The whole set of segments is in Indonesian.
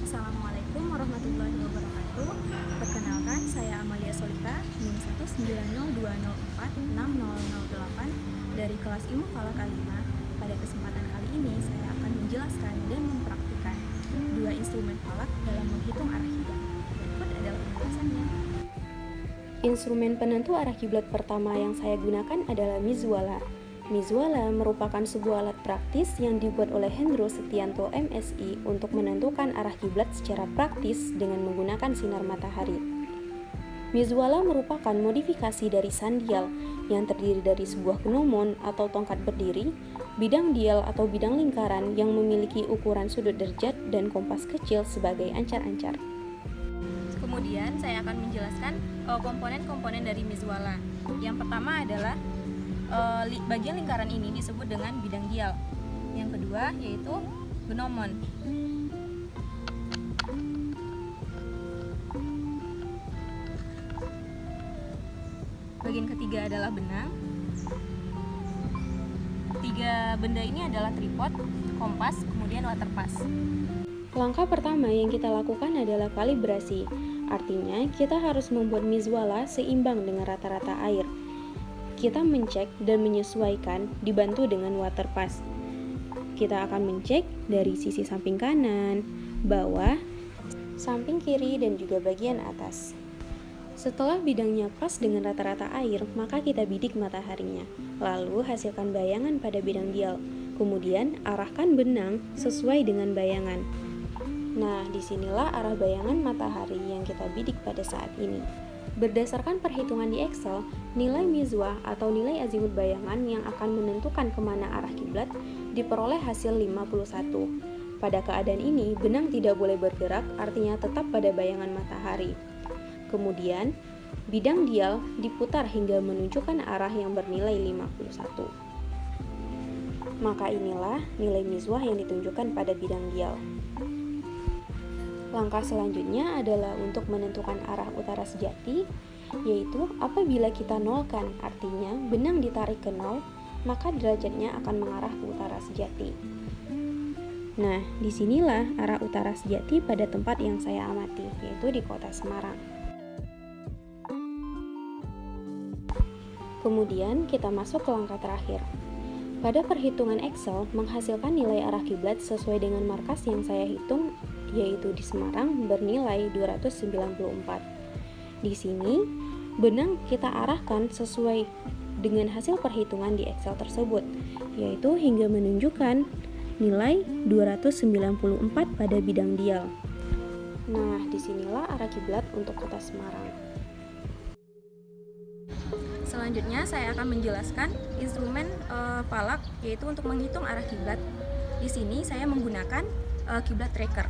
Assalamualaikum warahmatullahi wabarakatuh. Perkenalkan, saya Amalia Solika, NIM 19020460008 dari kelas Ilmu Falak A5. Pada kesempatan kali ini, saya akan menjelaskan dan mempraktikkan dua instrumen falak dalam menghitung arah kiblat. Berikut adalah penjelasannya. Instrumen penentu arah kiblat pertama yang saya gunakan adalah mizwala. Mizwala merupakan sebuah alat praktis yang dibuat oleh Hendro Setianto MSI untuk menentukan arah kiblat secara praktis dengan menggunakan sinar matahari. Mizwala merupakan modifikasi dari sundial yang terdiri dari sebuah gnomon atau tongkat berdiri, bidang dial atau bidang lingkaran yang memiliki ukuran sudut derajat dan kompas kecil sebagai ancar-ancar. Kemudian saya akan menjelaskan komponen-komponen dari mizwala. Yang pertama adalah bagian lingkaran ini disebut dengan bidang dial. Yang kedua yaitu gnomon. Bagian ketiga adalah benang. Tiga benda ini adalah tripod, kompas, kemudian waterpas. Langkah pertama yang kita lakukan adalah kalibrasi. Artinya, kita harus membuat mizwala seimbang dengan rata-rata air. Kita mencek dan menyesuaikan dibantu dengan waterpas. Kita akan mencek dari sisi samping kanan, bawah, samping kiri, dan juga bagian atas. Setelah bidangnya pas dengan rata-rata air, maka kita bidik mataharinya. Lalu hasilkan bayangan pada bidang dial. Kemudian arahkan benang sesuai dengan bayangan. Nah, disinilah arah bayangan matahari yang kita bidik pada saat ini. Berdasarkan perhitungan di Excel, nilai mizwah atau nilai azimut bayangan yang akan menentukan kemana arah kiblat diperoleh hasil 51. Pada keadaan ini, benang tidak boleh bergerak, artinya tetap pada bayangan matahari. Kemudian, bidang dial diputar hingga menunjukkan arah yang bernilai 51. Maka inilah nilai mizwah yang ditunjukkan pada bidang dial. Langkah selanjutnya adalah untuk menentukan arah utara sejati, yaitu apabila kita nolkan, artinya benang ditarik ke nol, maka derajatnya akan mengarah ke utara sejati. Nah, disinilah arah utara sejati pada tempat yang saya amati, yaitu di kota Semarang. Kemudian kita masuk ke langkah terakhir. Pada perhitungan Excel, menghasilkan nilai arah kiblat sesuai dengan markas yang saya hitung, yaitu di Semarang bernilai 294. Di sini, benang kita arahkan sesuai dengan hasil perhitungan di Excel tersebut, yaitu hingga menunjukkan nilai 294 pada bidang dial. Nah, disinilah arah kiblat untuk kota Semarang. Selanjutnya saya akan menjelaskan instrumen falak, yaitu untuk menghitung arah kiblat. Di sini saya menggunakan kiblat tracker.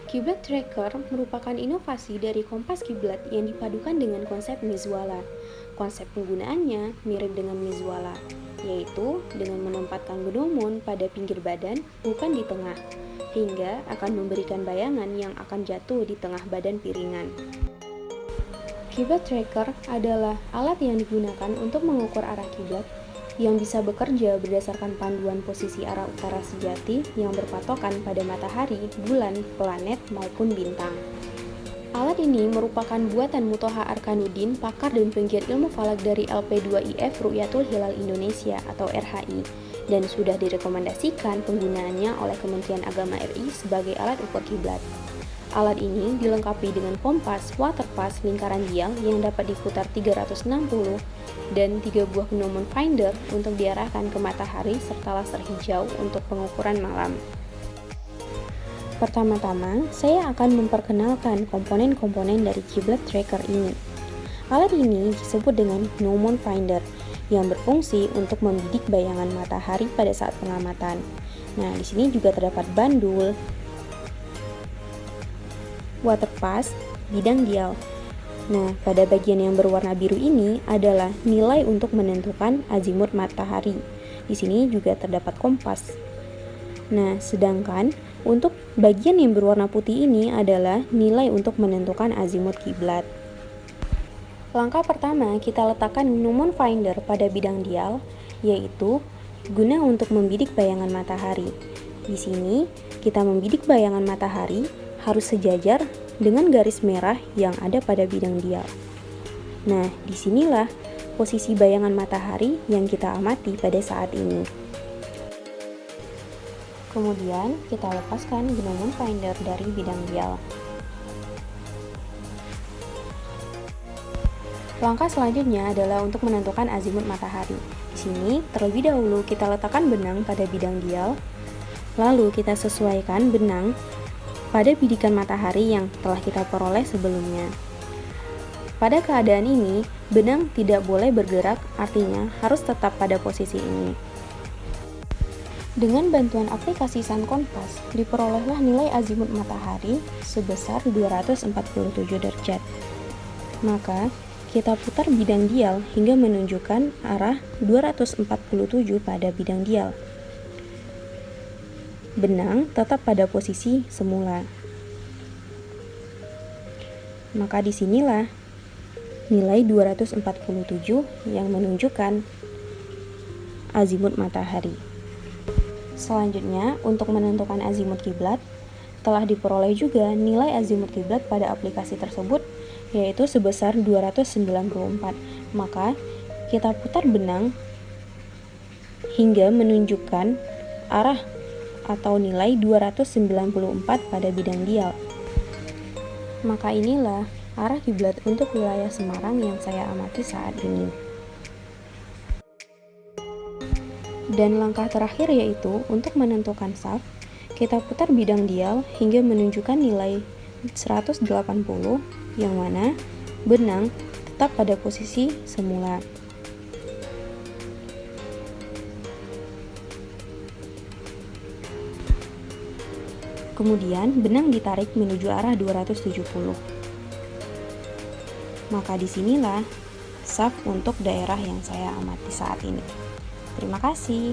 Kiblat tracker merupakan inovasi dari kompas kiblat yang dipadukan dengan konsep mizwala. Konsep penggunaannya mirip dengan mizwala, yaitu dengan menempatkan gnomon pada pinggir badan, bukan di tengah, hingga akan memberikan bayangan yang akan jatuh di tengah badan piringan. Kiblat tracker adalah alat yang digunakan untuk mengukur arah kiblat yang bisa bekerja berdasarkan panduan posisi arah utara sejati yang berpatokan pada matahari, bulan, planet, maupun bintang. Alat ini merupakan buatan Mutoha Arkanuddin, pakar dan penggiat ilmu falak dari LP2IF Ru'yatul Hilal Indonesia atau RHI, dan sudah direkomendasikan penggunaannya oleh Kementerian Agama RI sebagai alat ukur kiblat. Alat ini dilengkapi dengan kompas, waterpas, lingkaran dial yang dapat diputar 360 dan 3 buah gnomon finder untuk diarahkan ke matahari serta laser hijau untuk pengukuran malam. Pertama-tama, saya akan memperkenalkan komponen-komponen dari kiblat tracker ini. Alat ini disebut dengan gnomon finder yang berfungsi untuk membidik bayangan matahari pada saat pengamatan. Nah, di sini juga terdapat bandul, waterpas, bidang dial. Nah, pada bagian yang berwarna biru ini adalah nilai untuk menentukan azimut matahari. Di sini juga terdapat kompas. Nah, sedangkan untuk bagian yang berwarna putih ini adalah nilai untuk menentukan azimut kiblat. Langkah pertama, kita letakkan gnomon finder pada bidang dial, yaitu guna untuk membidik bayangan matahari. Di sini, kita membidik bayangan matahari harus sejajar dengan garis merah yang ada pada bidang dial. Nah, disinilah posisi bayangan matahari yang kita amati pada saat ini. Kemudian, kita lepaskan gnomon finder dari bidang dial. Langkah selanjutnya adalah untuk menentukan azimut matahari. Di sini, terlebih dahulu kita letakkan benang pada bidang dial, lalu kita sesuaikan benang pada bidikan matahari yang telah kita peroleh sebelumnya. Pada keadaan ini, benang tidak boleh bergerak, artinya harus tetap pada posisi ini. Dengan bantuan aplikasi Sun Kompas, diperolehlah nilai azimut matahari sebesar 247 derajat. Maka, kita putar bidang dial hingga menunjukkan arah 247 pada bidang dial. Benang tetap pada posisi semula. Maka disinilah nilai 247 yang menunjukkan azimut matahari. Selanjutnya, untuk menentukan azimut kiblat, telah diperoleh juga nilai azimut kiblat pada aplikasi tersebut, yaitu sebesar 294. Maka, kita putar benang hingga menunjukkan arah atau nilai 294 pada bidang dial. Maka inilah arah kiblat untuk wilayah Semarang yang saya amati saat ini. Dan langkah terakhir yaitu untuk menentukan saf, kita putar bidang dial hingga menunjukkan nilai 180, yang mana benang tetap pada posisi semula. Kemudian benang ditarik menuju arah 270. Maka disinilah saf untuk daerah yang saya amati saat ini. Terima kasih.